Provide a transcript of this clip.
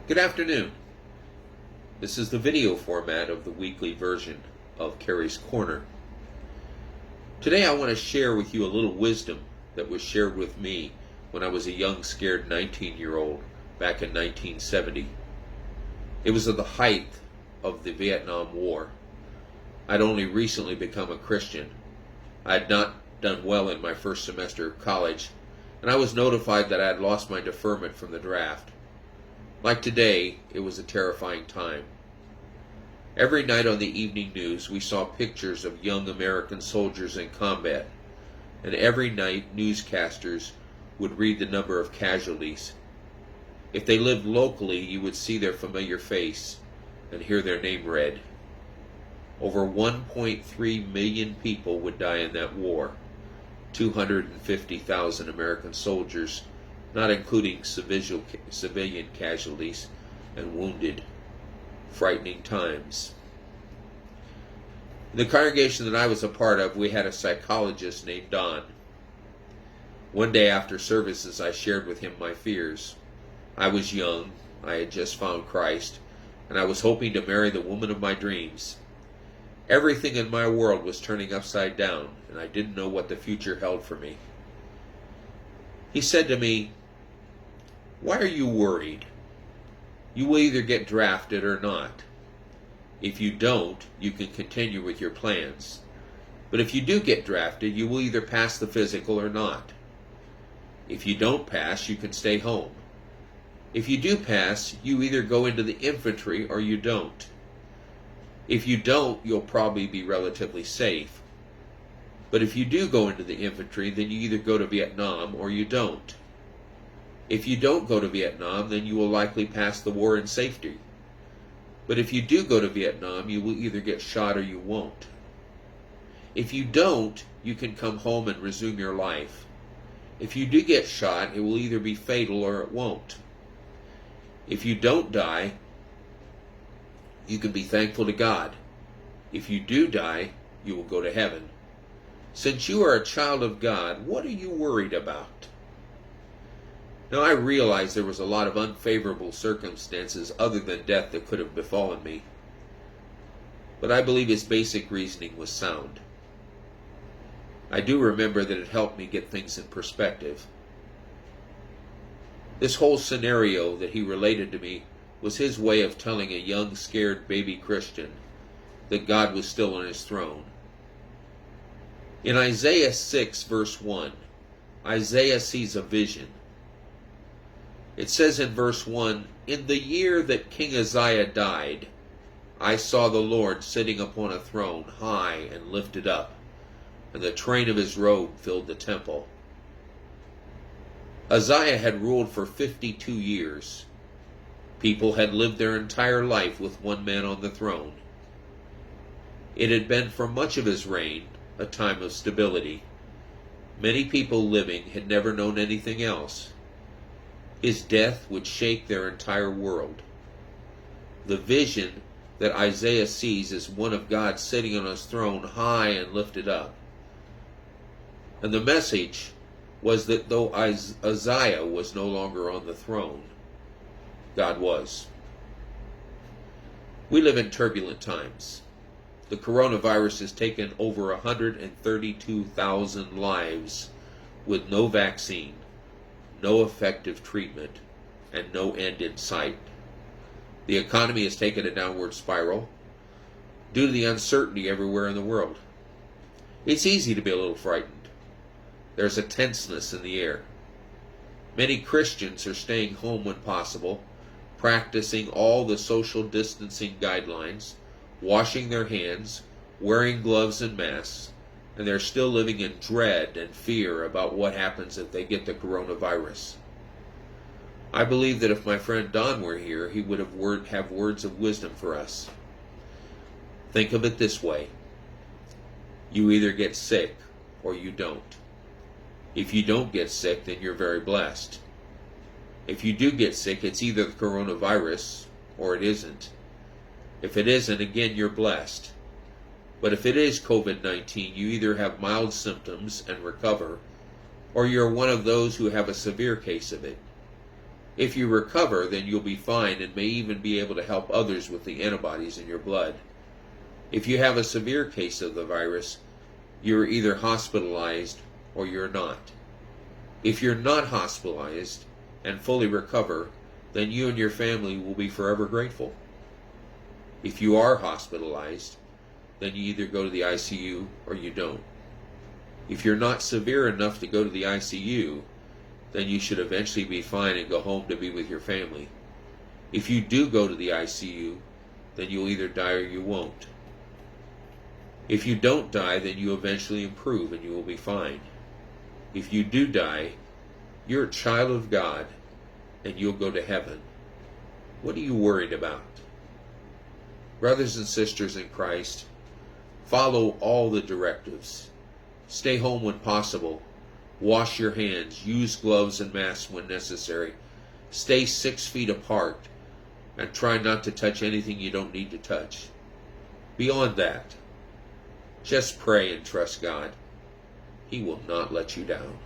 Good afternoon. This is the video format of the weekly version of Kerry's Korner. Today I want to share with you a little wisdom that was shared with me when I was a young, scared 19-year-old back in 1970. It was at the height of the Vietnam War. I'd only recently become a Christian. I had not done well in my first semester of college, and I was notified that I had lost my deferment from the draft. Like today, it was a terrifying time. Every night on the evening news, we saw pictures of young American soldiers in combat, and every night newscasters would read the number of casualties. If they lived locally, you would see their familiar face and hear their name read. Over 1.3 million people would die in that war, 250,000 American soldiers, not including civilian casualties and wounded. Frightening times. In the congregation that I was a part of, we had a psychologist named Don. One day after services, I shared with him my fears. I was young, I had just found Christ, and I was hoping to marry the woman of my dreams. Everything in my world was turning upside down, and I didn't know what the future held for me. He said to me, "Why are you worried? You will either get drafted or not. If you don't, you can continue with your plans. But if you do get drafted, you will either pass the physical or not. If you don't pass, you can stay home. If you do pass, you either go into the infantry or you don't. If you don't, you'll probably be relatively safe. But if you do go into the infantry, then you either go to Vietnam or you don't. If you don't go to Vietnam, then you will likely pass the war in safety. But if you do go to Vietnam, you will either get shot or you won't. If you don't, you can come home and resume your life. If you do get shot, it will either be fatal or it won't. If you don't die, you can be thankful to God. If you do die, you will go to heaven. Since you are a child of God, what are you worried about?" Now I realized there was a lot of unfavorable circumstances other than death that could have befallen me. But I believe his basic reasoning was sound. I do remember that it helped me get things in perspective. This whole scenario that he related to me was his way of telling a young, scared baby Christian that God was still on his throne. In Isaiah 6, verse 1, Isaiah sees a vision. It says in verse 1, "In the year that King Uzziah died, I saw the Lord sitting upon a throne, high and lifted up, and the train of his robe filled the temple." Uzziah had ruled for 52 years. People had lived their entire life with one man on the throne. It had been for much of his reign a time of stability. Many people living had never known anything else. His death would shake their entire world. The vision that Isaiah sees is one of God sitting on his throne high and lifted up. And the message was that though Uzziah was no longer on the throne, God was. We live in turbulent times. The coronavirus has taken over 132,000 lives with no vaccine, no effective treatment, and no end in sight. The economy has taken a downward spiral due to the uncertainty everywhere in the world. It's easy to be a little frightened. There's a tenseness in the air. Many Christians are staying home when possible, practicing all the social distancing guidelines, washing their hands, wearing gloves and masks, and they're still living in dread and fear about what happens if they get the coronavirus. I believe that if my friend Don were here, he would have words of wisdom for us. Think of it this way. You either get sick or you don't. If you don't get sick, then you're very blessed. If you do get sick, it's either the coronavirus or it isn't. If it isn't, again, you're blessed. But if it is COVID-19, you either have mild symptoms and recover, or you're one of those who have a severe case of it. If you recover, then you'll be fine and may even be able to help others with the antibodies in your blood. If you have a severe case of the virus, you're either hospitalized or you're not. If you're not hospitalized and fully recover, then you and your family will be forever grateful. If you are hospitalized, then you either go to the ICU or you don't. If you're not severe enough to go to the ICU, then you should eventually be fine and go home to be with your family. If you do go to the ICU, then you'll either die or you won't. If you don't die, then you eventually improve and you will be fine. If you do die, you're a child of God and you'll go to heaven. What are you worried about? Brothers and sisters in Christ, follow all the directives. Stay home when possible. Wash your hands. Use gloves and masks when necessary. Stay 6 feet apart and try not to touch anything you don't need to touch. Beyond that, just pray and trust God. He will not let you down.